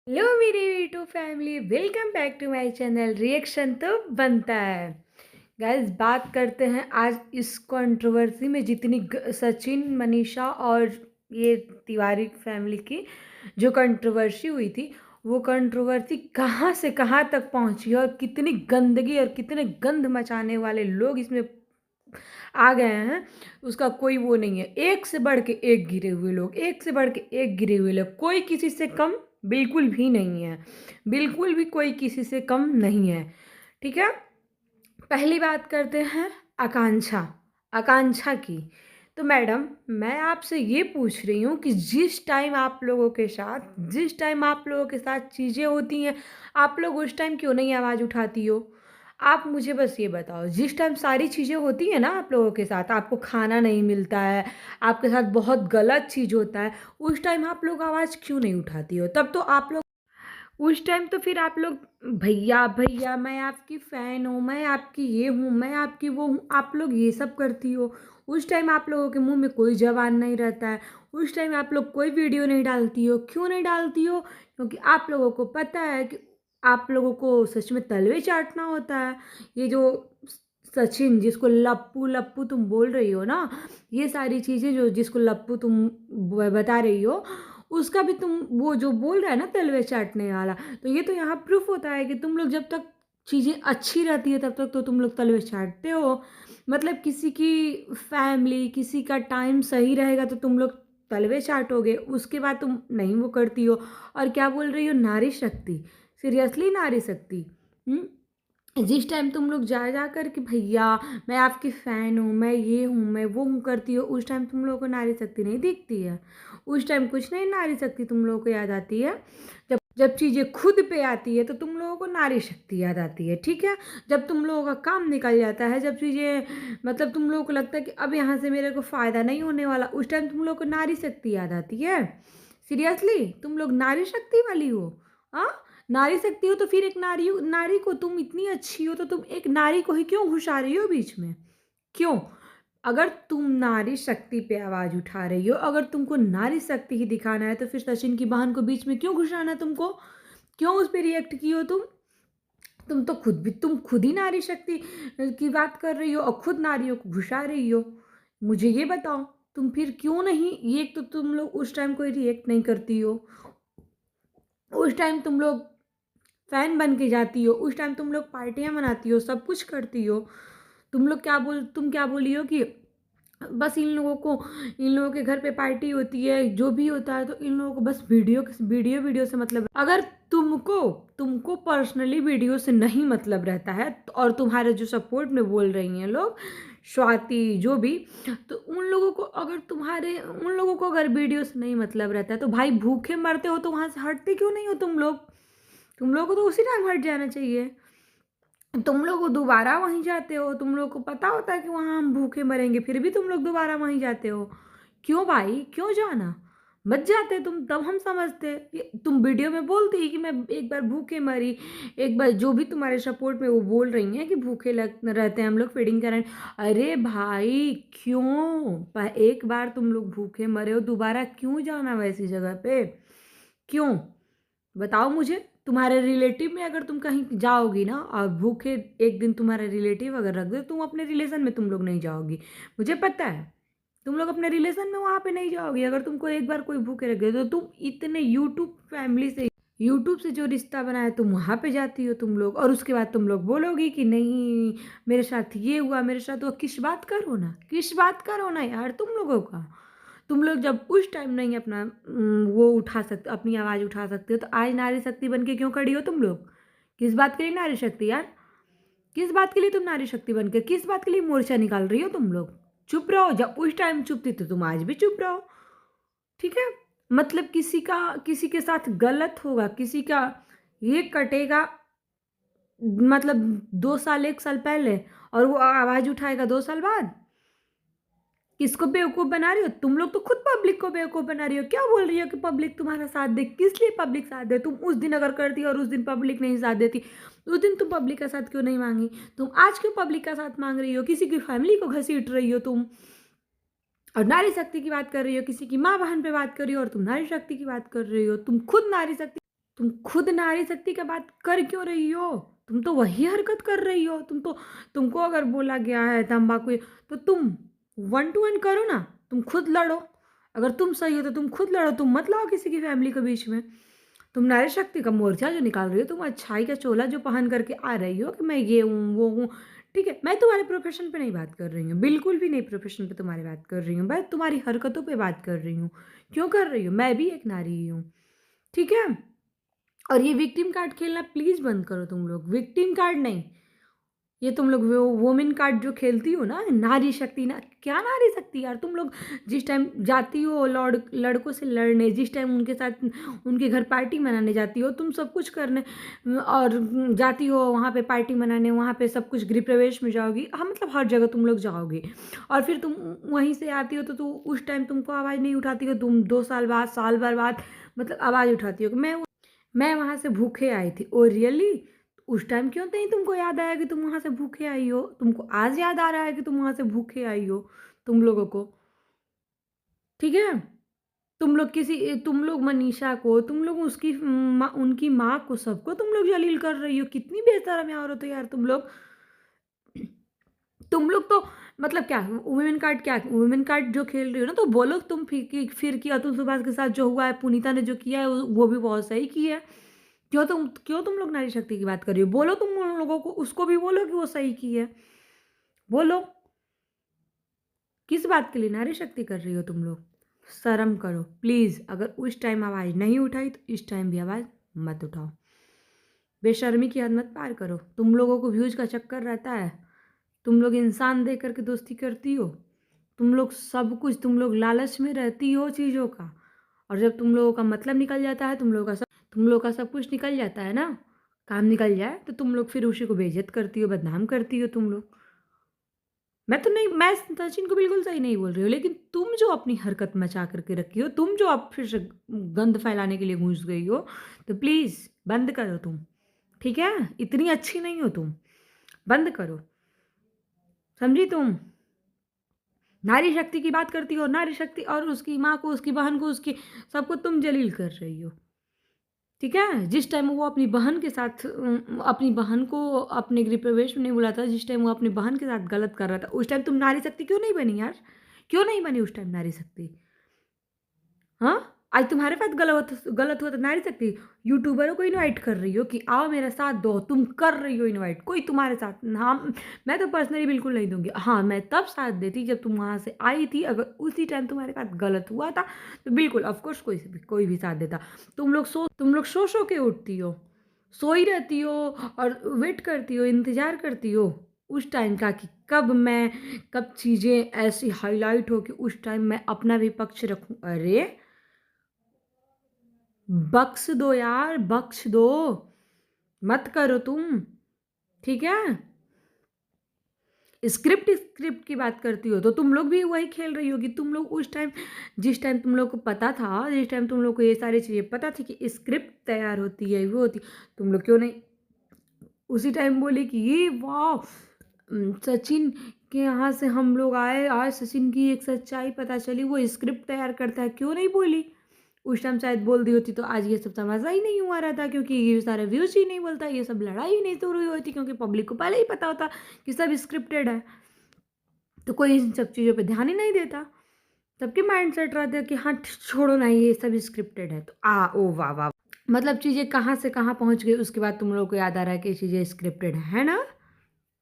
Hello मेरी YouTube family, welcome back to my channel. Reaction तो बनता है। गाइस, बात करते हैं आज इस कंट्रोवर्सी में जितनी सचिन, मनीषा और ये तिवारी फैमिली की जो कंट्रोवर्सी हुई थी, वो कंट्रोवर्सी कहाँ से कहाँ तक पहुंची और कितनी गंदगी और कितने गंद मचाने वाले लोग इसमें आ गए हैं, उसका कोई वो नहीं है। एक से बढ़ के एक गिरे हुए लोग, एक से बढ़ के एक गिरे हुए लोग, कोई किसी से कम बिल्कुल भी नहीं है। बिल्कुल भी कोई किसी से कम नहीं है। ठीक है, पहली बात करते हैं आकांक्षा आकांक्षा की। तो मैडम, मैं आपसे ये पूछ रही हूँ कि जिस टाइम आप लोगों के साथ चीज़ें होती हैं, आप लोग उस टाइम क्यों नहीं आवाज़ उठाती हो? आप मुझे बस ये बताओ, जिस टाइम सारी चीज़ें होती हैं ना आप लोगों के साथ, आपको खाना नहीं मिलता है, आपके साथ बहुत गलत चीज़ होता है, उस टाइम आप लोग आवाज़ क्यों नहीं उठाती हो? तब तो आप लोग उस टाइम तो फिर आप लोग भैया भैया, मैं आपकी फ़ैन हूँ, मैं आपकी ये हूँ, मैं आपकी वो हूँ, आप लोग ये सब करती हो। उस टाइम आप लोगों के मुंह में कोई जवान नहीं रहता है। उस टाइम आप लोग कोई वीडियो नहीं डालती हो। क्यों नहीं डालती हो? क्योंकि आप लोगों को पता है कि आप लोगों को सच में तलवे चाटना होता है। ये जो सचिन, जिसको लप्पू लप्पू तुम बोल रही हो ना, ये सारी चीज़ें जो जिसको लप्पू तुम बता रही हो, उसका भी तुम वो जो बोल रहा है ना तलवे चाटने वाला, तो ये तो यहाँ प्रूफ होता है कि तुम लोग जब तक चीज़ें अच्छी रहती है तब तक तो तुम लोग तलवे चाटते हो। मतलब किसी की फैमिली, किसी का टाइम सही रहेगा तो तुम लोग तलवे चाटोगे, उसके बाद तुम नहीं वो करती हो। और क्या बोल रही हो, नारी शक्ति? सीरियसली नारी शक्ति? हम्म? जिस टाइम तुम लोग जा जा कर के भैया मैं आपकी फ़ैन हूँ, मैं ये हूँ, मैं वो हूँ करती हो, उस टाइम तुम लोगों को नारी शक्ति नहीं दिखती है। उस टाइम कुछ नहीं नारी शक्ति तुम लोगों को याद आती है। जब जब चीज़ें खुद पे आती है तो तुम लोगों को नारी शक्ति याद आती है। ठीक है, जब तुम लोगों का काम निकल जाता है, जब चीज़ें मतलब तुम लोगों को लगता है कि अब यहाँ से मेरे को फ़ायदा नहीं होने वाला, उस टाइम तुम लोगों को नारी शक्ति याद आती है। सीरियसली तुम लोग नारी शक्ति वाली हो? हाँ, नारी शक्ति हो तो फिर एक नारी नारी को, तुम इतनी अच्छी हो तो तुम एक नारी को ही क्यों घुसा रही हो बीच में? क्यों? अगर तुम नारी शक्ति पे आवाज उठा रही हो, अगर तुमको नारी शक्ति ही दिखाना है, तो फिर सचिन की बहन को बीच में क्यों घुसाना तुमको? क्यों उस पर रिएक्ट की हो तुम तो तुम खुद ही नारी शक्ति की बात कर रही हो और खुद नारियों को घुसा रही हो। मुझे ये बताओ, तुम फिर क्यों नहीं, ये तो तुम लोग उस टाइम कोई रिएक्ट नहीं करती हो। उस टाइम तुम लोग फैन बन के जाती हो, उस टाइम तुम लोग पार्टियां मनाती हो, सब कुछ करती हो। तुम क्या बोली हो कि बस इन लोगों के घर पे पार्टी होती है, जो भी होता है तो इन लोगों को बस वीडियो से मतलब है। अगर तुमको तुमको पर्सनली वीडियो से नहीं मतलब रहता है और तुम्हारे जो सपोर्ट में बोल रही हैं लोग, स्वाति जो भी, तो उन लोगों को अगर वीडियो से नहीं मतलब रहता है तो भाई भूखे मरते हो तो वहां से हटते क्यों नहीं हो तुम लोग को तो उसी टाइम हट जाना चाहिए। तुम लोग दोबारा वहीं जाते हो, तुम लोग को पता होता है कि वहाँ हम भूखे मरेंगे, फिर भी तुम लोग दोबारा वहीं जाते हो। क्यों भाई, क्यों जाना? मत जाते तुम, तब हम समझते। तुम वीडियो में बोलती ही कि मैं एक बार भूखे मरी, एक बार जो भी तुम्हारे सपोर्ट में वो बोल रही हैं कि भूखे लग रहते हैं हम लोग, फीडिंग करें। अरे भाई क्यों, एक बार तुम लोग भूखे मरे हो, दोबारा क्यों जाना वैसी जगह पे? क्यों? बताओ मुझे। तुम्हारे रिलेटिव में अगर तुम कहीं जाओगी ना और भूखे, एक दिन तुम्हारे रिलेटिव अगर रख दो, तुम अपने रिलेशन में तुम लोग नहीं जाओगी, मुझे पता है। तुम लोग अपने रिलेशन में वहां पे नहीं जाओगी। अगर तुमको एक बार कोई भूखे रख दे तो तुम इतने यूट्यूब से जो रिश्ता बना है तुम वहां पे जाती हो तुम लोग, और उसके बाद तुम लोग बोलोगी कि नहीं मेरे साथ ये हुआ, मेरे साथ हुआ। किस बात का रोना यार तुम लोगों का? तुम लोग जब उस टाइम नहीं अपना वो उठा सकते, अपनी आवाज़ उठा सकते हो, तो आज नारी शक्ति बन के क्यों खड़ी हो तुम लोग? किस बात के लिए नारी शक्ति यार? किस बात के लिए तुम नारी शक्ति बन के, किस बात के लिए मोर्चा निकाल रही हो तुम लोग? चुप रहो, जब उस टाइम चुप थी तो तुम आज भी चुप रहो। ठीक है, मतलब किसी के साथ गलत होगा, किसी का ये कटेगा, मतलब 2 साल 1 साल पहले, और वो आवाज़ उठाएगा 2 साल बाद। किसको बेवकूफ़ बना रही हो तुम लोग? तो खुद पब्लिक को बेवकूफ़ बना रही हो। क्या बोल रही हो कि पब्लिक तुम्हारा साथ दे? किस लिए पब्लिक साथ दे? तुम उस दिन अगर करती और उस दिन पब्लिक नहीं साथ देती, उस दिन तुम पब्लिक का साथ क्यों नहीं मांगी? तुम आज क्यों पब्लिक का साथ मांग रही हो? किसी की फैमिली को घसीट रही हो तुम, और नारी शक्ति की बात कर रही हो, किसी की माँ बहन पे बात कर रही हो और तुम नारी शक्ति की बात कर रही हो। तुम खुद नारी शक्ति, तुम खुद नारी शक्ति की बात कर क्यों रही हो? तुम तो वही हरकत कर रही हो। तुमको अगर बोला गया है तम्बाकू, तो तुम 1 टू 1 करो ना, तुम खुद लड़ो। अगर तुम सही हो तो तुम खुद लड़ो, तुम मत लाओ किसी की फैमिली के बीच में। तुम नारी शक्ति का मोर्चा जो निकाल रही हो, तुम अच्छाई का चोला जो पहन करके आ रही हो कि मैं ये हूँ, वो हूँ, ठीक है। मैं तुम्हारे प्रोफेशन पे नहीं बात कर रही हूँ, बिल्कुल भी नहीं प्रोफेशन पे तुम्हारी बात कर रही हूँ, मैं तुम्हारी हरकतों पे बात कर रही हूँ। क्यों कर रही हूँ? मैं भी एक नारी ही हूँ, ठीक है? और ये विक्टिम कार्ड खेलना प्लीज़ बंद करो तुम लोग, विक्टिम कार्ड नहीं। ये तुम लोग वो वुमेन कार्ड जो खेलती हो ना, नारी शक्ति, ना क्या नारी शक्ति यार। तुम लोग जिस टाइम जाती हो लड़कों से लड़ने, जिस टाइम उनके साथ उनके घर पार्टी मनाने जाती हो, तुम सब कुछ करने और जाती हो वहाँ पे पार्टी मनाने, वहाँ पे सब कुछ गृह प्रवेश में जाओगी, हाँ मतलब हर जगह तुम लोग जाओगे। और फिर तुम वहीं से आती हो तो उस टाइम तुमको आवाज़ नहीं उठाती हो, तुम 2 साल बाद, साल भर बाद मतलब आवाज़ उठाती हो कि मैं वहाँ से भूखे आई थी। Oh really? उस टाइम क्यों नहीं तुमको याद आया कि तुम वहाँ से भूखे आई हो? तुमको आज याद आ रहा है कि तुम वहाँ से भूखे आई हो, तुम लोगों को, ठीक है? तुम लोग मनीषा को, तुम लोग उसकी माँ, उनकी माँ को, सबको तुम लोग जलील कर रही हो। कितनी बेशर्म औरत हो यार तुम लोग। तुम लोग तो मतलब क्या वुमेन कार्ड जो खेल रही हो ना, तो बोलो तुम फिर कि अतुल सुभाष के साथ जो हुआ है, पुनीता ने जो किया है वो भी बहुत सही किया है। क्यों तुम लोग नारी शक्ति की बात कर रही हो? बोलो तुम उन लोगों को, उसको भी बोलो कि वो सही की है। बोलो, किस बात के लिए नारी शक्ति कर रही हो तुम लोग? शर्म करो प्लीज़। अगर उस टाइम आवाज़ नहीं उठाई तो इस टाइम भी आवाज़ मत उठाओ। बेशर्मी की हद मत पार करो। तुम लोगों को व्यूज का चक्कर रहता है, तुम लोग इंसान देख करके दोस्ती करती हो, तुम लोग सब कुछ, तुम लोग लालच में रहती हो चीज़ों का। और जब तुम लोगों का मतलब निकल जाता है, तुम लोगों का सब कुछ निकल जाता है ना, काम निकल जाए, तो तुम लोग फिर उसी को बेइज्जत करती हो, बदनाम करती हो तुम लोग। मैं सचिन को बिल्कुल सही नहीं बोल रही हूँ, लेकिन तुम जो अपनी हरकत मचा करके रखी हो, तुम जो अब फिर से गंद फैलाने के लिए घुस गई हो, तो प्लीज़ बंद करो तुम, ठीक है? इतनी अच्छी नहीं हो तुम, बंद करो, समझी तुम? नारी शक्ति की बात करती हो, नारी शक्ति, और उसकी माँ को, उसकी बहन को, उसकी सबको तुम जलील कर रही हो, ठीक है? जिस टाइम वो अपनी बहन के साथ अपनी बहन को अपने गृह प्रवेश में नहीं बुलाता था, जिस टाइम वो अपनी बहन के साथ गलत कर रहा था, उस टाइम तुम नारी शक्ति क्यों नहीं बनी यार? क्यों नहीं बनी उस टाइम नारी शक्ति? हाँ? आज तुम्हारे साथ गलत हुआ तो नारी शक्ति यूट्यूबरों को इनवाइट कर रही हो कि आओ मेरा साथ दो, तुम कर रही हो इनवाइट, कोई तुम्हारे साथ, हाँ मैं तो पर्सनली बिल्कुल नहीं दूंगी। हाँ, मैं तब साथ देती जब तुम वहाँ से आई थी। अगर उसी टाइम तुम्हारे साथ गलत हुआ था तो बिल्कुल ऑफकोर्स कोई भी साथ देता। तुम लोग सो के उठती हो, सोई रहती हो और वेट करती हो, इंतजार करती हो उस टाइम का कि कब चीज़ें ऐसी हाईलाइट हो कि उस टाइम मैं अपना भी पक्ष रखूं। अरे बख्श दो यार, बख्श दो, मत करो तुम, ठीक है? स्क्रिप्ट की बात करती हो तो तुम लोग भी वही खेल रही होगी। तुम लोग उस टाइम, जिस टाइम तुम लोग को पता था, जिस टाइम तुम लोग को ये सारी चीज़ें पता थी कि स्क्रिप्ट तैयार होती है, वो होती, तुम लोग क्यों नहीं उसी टाइम बोले कि ये वाह, सचिन के यहाँ से हम लोग आए, आज सचिन की एक सच्चाई पता चली, वो स्क्रिप्ट तैयार करता है, क्यों नहीं बोली? उस टाइम शायद बोल दी होती तो आज ये सब तमाशा ही नहीं हुआ रहता, क्योंकि ये सारे व्यूज ही नहीं बोलता, ये सब लड़ाई ही नहीं शुरू हुई होती, क्योंकि पब्लिक को पहले ही पता होता कि सब स्क्रिप्टेड है। तो कोई इन सब चीज़ों पे ध्यान ही नहीं देता। सबके माइंड सेट रहता है कि हाँ छोड़ो ना, ये सब स्क्रिप्टेड है। तो ओ वाह वाह, मतलब चीज़ें कहाँ से कहाँ पहुँच गई, उसके बाद तुम लोग को याद आ रहा है कि चीज़ें स्क्रिप्टेड है ना?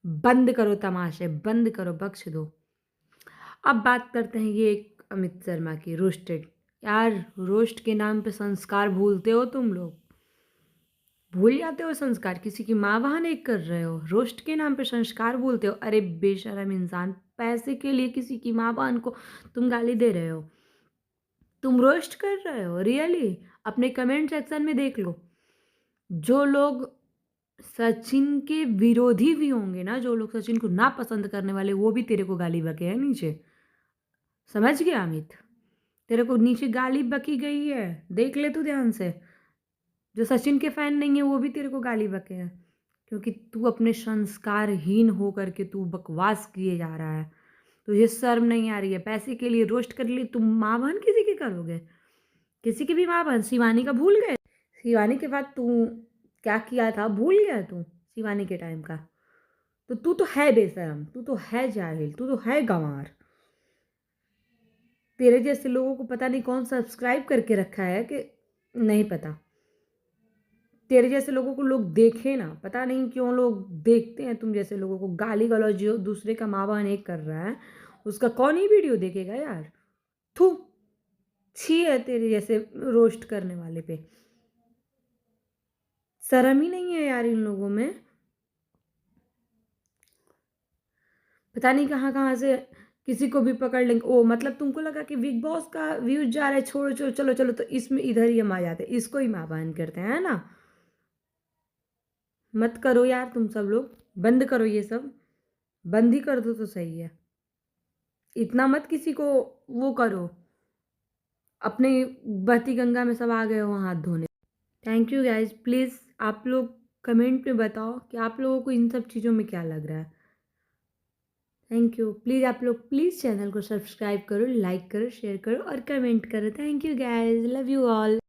बंद करो तमाशे, बंद करो, बख्श दो। अब बात करते हैं ये एक अमित शर्मा की, रोस्टेड। यार रोस्ट के नाम पे संस्कार भूलते हो तुम लोग, भूल जाते हो संस्कार। किसी की माँ बहन एक कर रहे हो, रोस्ट के नाम पे संस्कार भूलते हो। अरे बेशरम इंसान, पैसे के लिए किसी की माँ बहन को तुम गाली दे रहे हो, तुम रोस्ट कर रहे हो। रियली अपने कमेंट सेक्शन में देख लो, जो लोग सचिन के विरोधी भी होंगे ना, जो लोग सचिन को ना पसंद करने वाले, वो भी तेरे को गाली बके हैं नीचे। समझ गया अमित? तेरे को नीचे गाली बकी गई है, देख ले तू ध्यान से। जो सचिन के फैन नहीं है वो भी तेरे को गाली बके हैं, क्योंकि तू अपने संस्कारहीन हो करके तू बकवास किए जा रहा है। तुझे शर्म नहीं आ रही है? पैसे के लिए रोस्ट कर लिए तुम, माँ बहन किसी की करोगे? किसी की भी माँ बहन, शिवानी का भूल गए? शिवानी के बाद तू क्या किया था भूल गया तू शिवानी के टाइम का? तो तू तो है बेशरम, तू तो है जाहिल, तू तो है गँवार। तेरे जैसे लोगों को पता नहीं कौन सब्सक्राइब करके रखा है कि नहीं पता। तेरे जैसे लोगों को लोग देखें ना, पता नहीं क्यों लोग देखते हैं तुम जैसे लोगों को। गाली-गलौज जो दूसरे का माँ-बहन एक कर रहा है, उसका कौन ही वीडियो देखेगा यार? थू! छी है तेरे जैसे रोस्ट करने वाले पे। शर्म ही नहीं है यार इन लोगों में। पता नहीं कहाँ-कहाँ से किसी को भी पकड़ लेंगे। ओह! मतलब तुमको लगा कि बिग बॉस का व्यूज़ जा रहा है, छोड़ो, चलो, चलो तो इसमें इधर ही हम आ जाते हैं, इसको ही माँ-बहन करते हैं, है ना? मत करो यार तुम सब लोग, बंद करो ये सब, बंद ही कर दो तो सही है। इतना मत किसी को वो करो, अपने बहती गंगा में सब आ गए हो हाथ धोने। थैंक यू गाइज़, प्लीज़ आप लोग कमेंट में बताओ कि आप लोगों को इन सब चीज़ों में क्या लग रहा है? Thank you. प्लीज़ आप लोग प्लीज़ चैनल को सब्सक्राइब करो, लाइक करो, शेयर करो और कमेंट करो। Thank you guys, love you all.